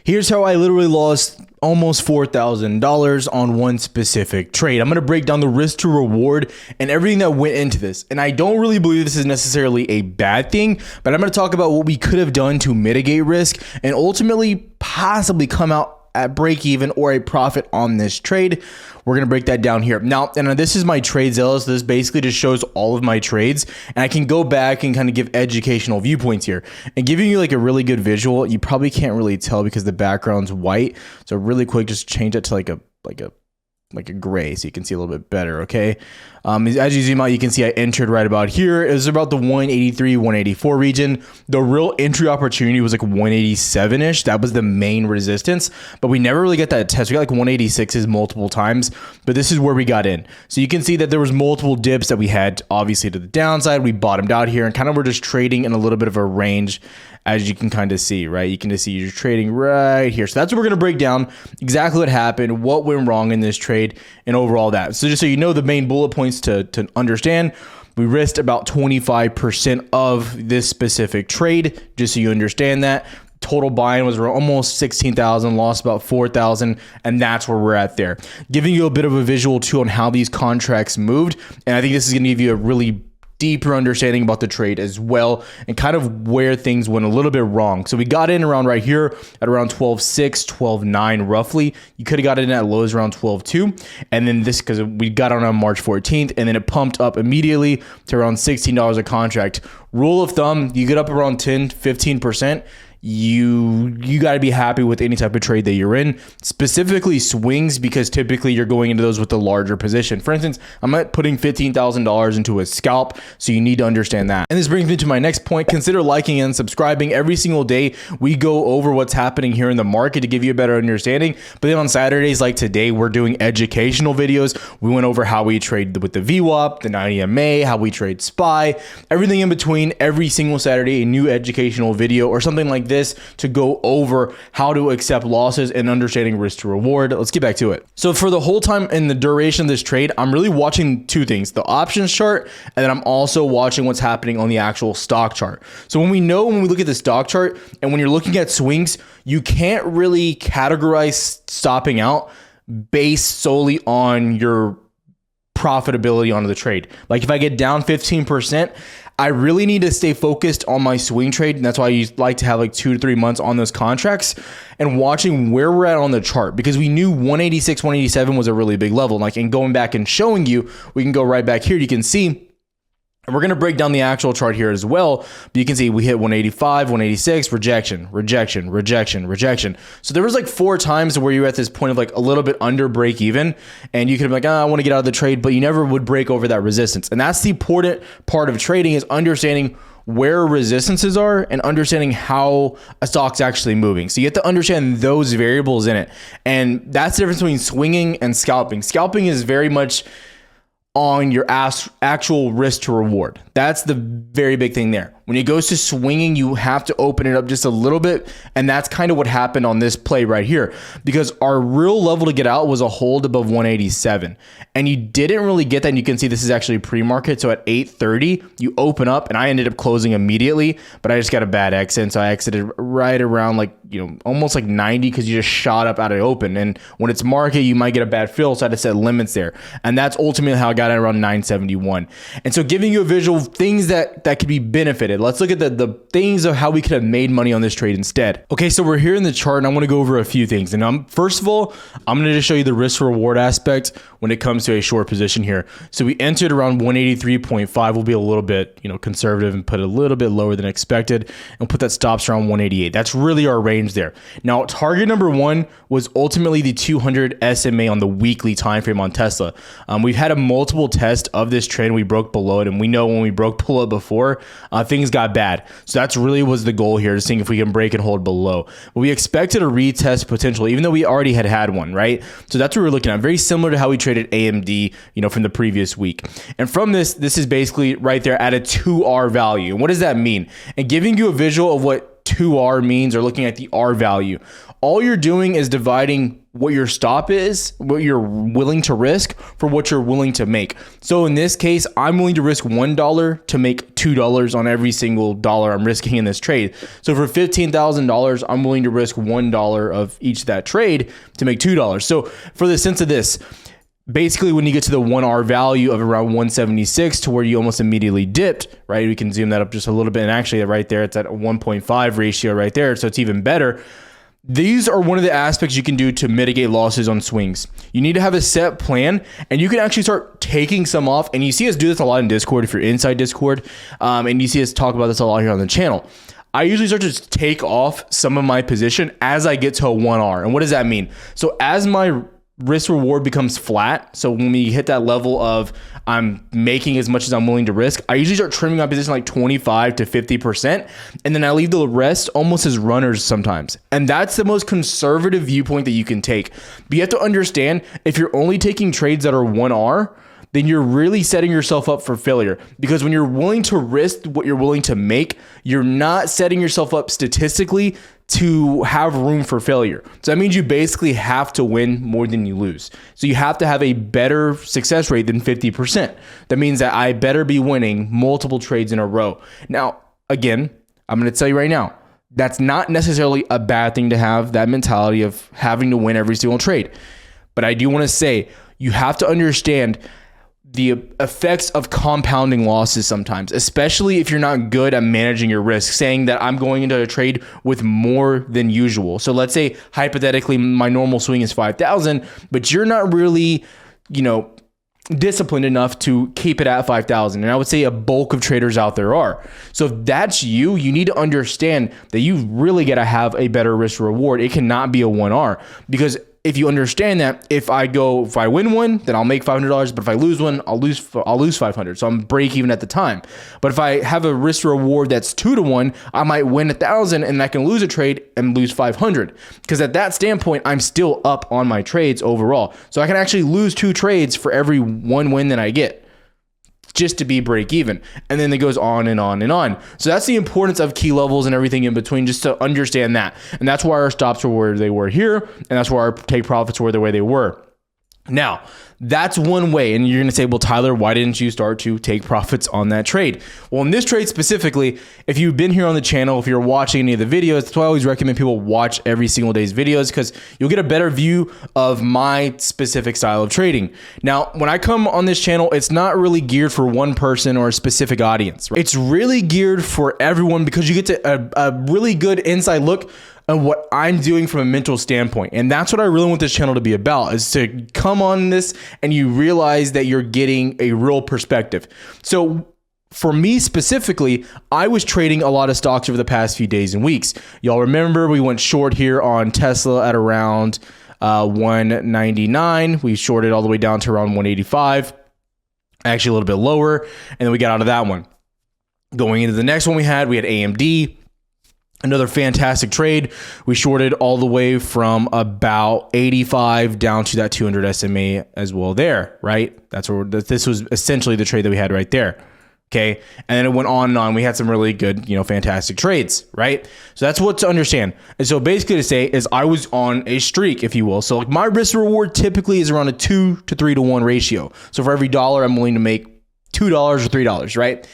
Here's how I literally lost almost $4,000 on one specific trade. I'm going to break down the risk to reward and everything that went into this. And I don't really believe this is necessarily a bad thing, but I'm going to talk about what we could have done to mitigate risk and ultimately possibly come out at break even or a profit on this trade. We're going to break that down here. Now, and this is my trade zealous. This basically just shows all of my trades, and I can go back and kind of give educational viewpoints here and giving you like a really good visual. You probably can't really tell because the background's white. So really quick, just change it to like a gray so you can see a little bit better. Okay. As you zoom out, you can see I entered right about here. It was about the 183, 184 region. The real entry opportunity was like 187 ish. That was the main resistance, but we never really get that test. We got like 186s multiple times, but this is where we got in. So you can see that there was multiple dips that we had obviously to the downside. We bottomed out here and kind of we're just trading in a little bit of a range, as you can kind of see, right? You can just see you're trading right here. So that's what we're going to break down exactly what happened, what went wrong in this trade, and overall that. So just so you know, the main bullet points to understand, we risked about 25% of this specific trade, just so you understand that. Total buying was almost 16,000, lost about 4,000, and that's where we're at there. Giving you a bit of a visual too on how these contracts moved, and I think this is going to give you a really deeper understanding about the trade as well and kind of where things went a little bit wrong. So we got in around right here at around 12.6, 12.9 roughly. You could have got in at lows around 12.2, and then this because we got on March 14th, and then it pumped up immediately to around $16 a contract. Rule of thumb, you get up around 10, 15%. You got to be happy with any type of trade that you're in, specifically swings, because typically you're going into those with a larger position. For instance, I'm not putting $15,000 into a scalp, so you need to understand that. And this brings me to my next point. Consider liking and subscribing. Every single day we go over what's happening here in the market to give you a better understanding. But then on Saturdays like today, we're doing educational videos. We went over how we trade with the VWAP, the 90 MA, how we trade SPY, everything in between. Every single Saturday, a new educational video or something like this to go over how to accept losses and understanding risk to reward. Let's get back to it. So for the whole time in the duration of this trade, I'm really watching two things, the options chart, and then I'm also watching what's happening on the actual stock chart. So when we look at the stock chart and when you're looking at swings, you can't really categorize stopping out based solely on your profitability on the trade. Like if I get down 15%, I really need to stay focused on my swing trade. And that's why I like to have like 2 to 3 months on those contracts and watching where we're at on the chart, because we knew 186, 187 was a really big level. Like, and going back and showing you, we can go right back here. You can see, and we're going to break down the actual chart here as well. But you can see we hit 185, 186, rejection, rejection, rejection, rejection. So there was like 4 times where you were at this point of like a little bit under break even, and you could be like, I want to get out of the trade, but you never would break over that resistance. And that's the important part of trading, is understanding where resistances are and understanding how a stock's actually moving. So you have to understand those variables in it. And that's the difference between swinging and scalping. Scalping is very much on your actual risk to reward. That's the very big thing there. When it goes to swinging, you have to open it up just a little bit. And that's kind of what happened on this play right here, because our real level to get out was a hold above 187. And you didn't really get that. And you can see this is actually pre-market. So at 8:30, you open up, and I ended up closing immediately, but I just got a bad exit. So I exited right around like, almost like 90, because you just shot up out of open. And when it's market, you might get a bad fill. So I had to set limits there. And that's ultimately how I got it around 971. And so giving you a visual things that could be benefited. Let's look at the things of how we could have made money on this trade instead. Okay, so we're here in the chart, and I want to go over a few things. And first of all, I'm going to just show you the risk reward aspect when it comes to a short position here. So we entered around 183.5. We'll be a little bit, conservative and put it a little bit lower than expected, and put that stops around 188. That's really our range there. Now, target number 1 was ultimately the 200 SMA on the weekly time frame on Tesla. We've had a multiple test of this trend. We broke below it, and we know when we broke below it before, things got bad. So that's really was the goal here, seeing if we can break and hold below. But we expected a retest potential, even though we already had one, right? So that's what we're looking at. Very similar to how we traded AMD, from the previous week. And from this is basically right there at a 2R value. And what does that mean? And giving you a visual of what 2R means, or looking at the R value. All you're doing is dividing what your stop is, what you're willing to risk, for what you're willing to make. So in this case, I'm willing to risk $1 to make $2 on every single dollar I'm risking in this trade. So for $15,000, I'm willing to risk $1 of each of that trade to make $2. So for the sense of this, basically when you get to the 1R value of around 176 to where you almost immediately dipped, right? We can zoom that up just a little bit. And actually right there, it's at a 1.5 ratio right there. So it's even better. These are one of the aspects you can do to mitigate losses on swings. You need to have a set plan, and you can actually start taking some off. And you see us do this a lot in Discord if you're inside Discord, and you see us talk about this a lot here on the channel. I usually start to just take off some of my position as I get to a 1R. And what does that mean? So as my risk reward becomes flat, so when we hit that level of I'm making as much as I'm willing to risk, I usually start trimming my position like 25 to 50%, and then I leave the rest almost as runners sometimes. And that's the most conservative viewpoint that you can take. But you have to understand, if you're only taking trades that are 1R, then you're really setting yourself up for failure, because when you're willing to risk what you're willing to make, you're not setting yourself up statistically to have room for failure. So that means you basically have to win more than you lose. So you have to have a better success rate than 50%. That means that I better be winning multiple trades in a row. Now, again, I'm going to tell you right now, that's not necessarily a bad thing to have, that mentality of having to win every single trade. But I do want to say, you have to understand the effects of compounding losses sometimes, especially if you're not good at managing your risk, saying that I'm going into a trade with more than usual. So let's say hypothetically my normal swing is 5,000, but you're not really, disciplined enough to keep it at 5,000. And I would say a bulk of traders out there are. So if that's you, you need to understand that you really got to have a better risk reward. It cannot be a 1R, because if you understand that if I win one, then I'll make $500, but if I lose one, I'll lose $500. So I'm break even at the time. But if I have a risk reward that's 2 to 1, I might win 1,000 and I can lose a trade and lose 500. Because at that standpoint, I'm still up on my trades overall. So I can actually lose 2 trades for every 1 win that I get, just to be break even. And then it goes on and on and on. So that's the importance of key levels and everything in between, just to understand that. And that's why our stops were where they were here. And that's why our take profits were the way they were. Now, that's one way. And you're going to say, well, Tyler, why didn't you start to take profits on that trade? Well, in this trade specifically, if you've been here on the channel, if you're watching any of the videos, that's why I always recommend people watch every single day's videos, because you'll get a better view of my specific style of trading. Now, when I come on this channel, it's not really geared for one person or a specific audience. Right? It's really geared for everyone, because you get a really good inside look and what I'm doing from a mental standpoint. And that's what I really want this channel to be about, is to come on this and you realize that you're getting a real perspective. So for me specifically, I was trading a lot of stocks over the past few days and weeks. Y'all remember we went short here on Tesla at around 199. We shorted all the way down to around 185, actually a little bit lower. And then we got out of that one. Going into the next one we had AMD. Another fantastic trade. We shorted all the way from about 85 down to that 200 SMA as well there, right? That's where this was essentially the trade that we had right there. Okay. And then it went on and on. We had some really good, fantastic trades, right? So that's what to understand. And so basically to say is I was on a streak, if you will. So like my risk reward typically is around a 2 to 3 to 1 ratio. So for every dollar, I'm willing to make $2 or $3, right?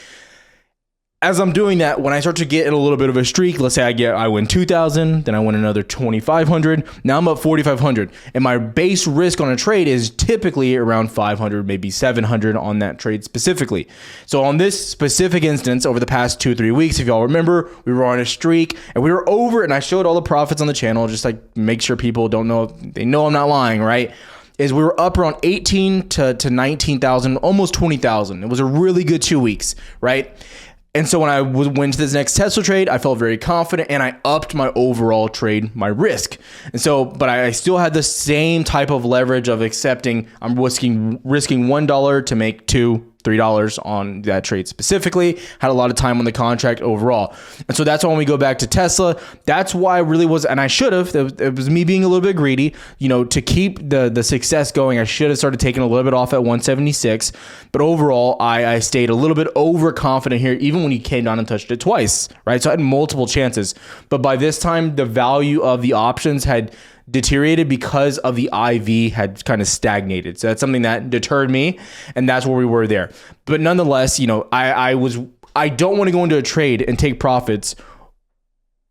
As I'm doing that, when I start to get in a little bit of a streak, let's say I win 2,000, then I win another 2,500. Now I'm up 4,500, and my base risk on a trade is typically around 500, maybe 700 on that trade specifically. So on this specific instance, over the past 2-3 weeks, if y'all remember, we were on a streak and we were over, and I showed all the profits on the channel, just like make sure people don't know, they know I'm not lying, right? Is we were up around 18 to 19,000, almost 20,000. It was a really good 2 weeks, right? And so when I went to this next Tesla trade, I felt very confident and I upped my overall trade, my risk. And so, but I still had the same type of leverage of accepting I'm risking $1 to make 2, $3 on that trade specifically, had a lot of time on the contract overall. And so that's why when we go back to Tesla, that's why I really was, and I should have, it was me being a little bit greedy, you know, to keep the success going. I should have started taking a little bit off at 176, but overall I stayed a little bit overconfident here, even when he came down and touched it twice, right? So I had multiple chances, but by this time the value of the options had deteriorated because of the IV had kind of stagnated. So that's something that deterred me, and that's where we were there. But nonetheless, you know, I don't want to go into a trade and take profits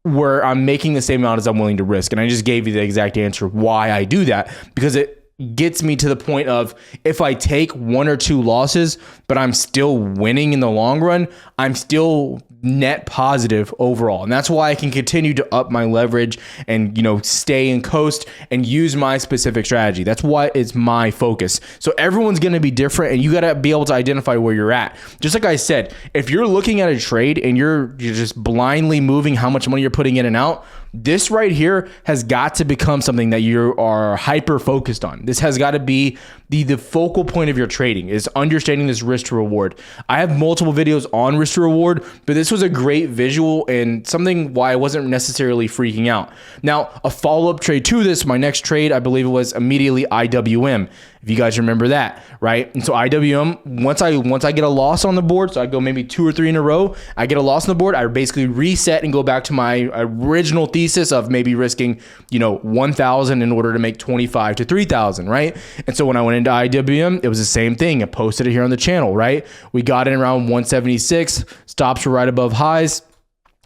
where I'm making the same amount as I'm willing to risk. And I just gave you the exact answer why I do that, because it gets me to the point of, if I take 1 or 2 losses, but I'm still winning in the long run, I'm still net positive overall. And that's why I can continue to up my leverage and, you know, stay in coast and use my specific strategy. That's what is my focus. So everyone's going to be different, and you got to be able to identify where you're at. Just like I said, if you're looking at a trade and you're just blindly moving how much money you're putting in and out, this right here has got to become something that you are hyper focused on. This has got to be the focal point of your trading, is understanding this risk to reward. I have multiple videos on risk to reward, but this was a great visual and something why I wasn't necessarily freaking out. Now, a follow-up trade to this, my next trade, I believe it was immediately IWM. If you guys remember that, right? And so IWM, once I get a loss on the board, so I go maybe 2 or 3 in a row, I get a loss on the board, I basically reset and go back to my original thesis of maybe risking, you know, 1,000 in order to make 25 to 3,000, right? And so when I went into IWM, it was the same thing. I posted it here on the channel, right? We got in around 176, stops were right above highs.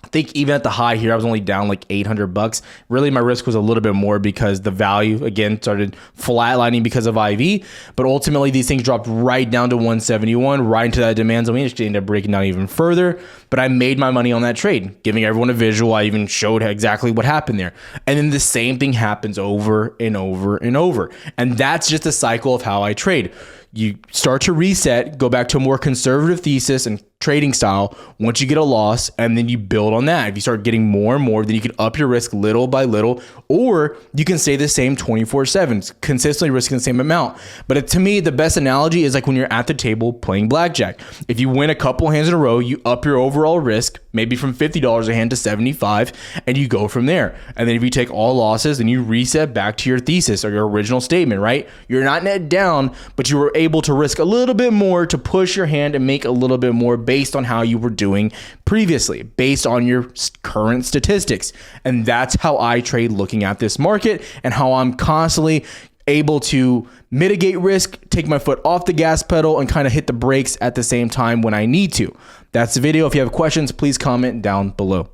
I think even at the high here, I was only down like $800. Really, my risk was a little bit more because the value, again, started flatlining because of IV. But ultimately, these things dropped right down to 171, right into that demand zone. We just ended up breaking down even further. But I made my money on that trade, giving everyone a visual. I even showed exactly what happened there. And then the same thing happens over and over and over. And that's just a cycle of how I trade. You start to reset, go back to a more conservative thesis and trading style once you get a loss, and then you build on that. If you start getting more and more, then you can up your risk little by little, or you can stay the same 24/7, consistently risking the same amount. But to me, the best analogy is like when you're at the table playing blackjack. If you win a couple hands in a row, you up your overall risk, maybe from $50 a hand to $75, and you go from there. And then if you take all losses, then you reset back to your thesis or your original statement, right? You're not net down, but you were able to risk a little bit more to push your hand and make a little bit more based on how you were doing previously, based on your current statistics. And that's how I trade looking at this market, and how I'm constantly able to mitigate risk, take my foot off the gas pedal, and kind of hit the brakes at the same time when I need to. That's the video. If you have questions, please comment down below.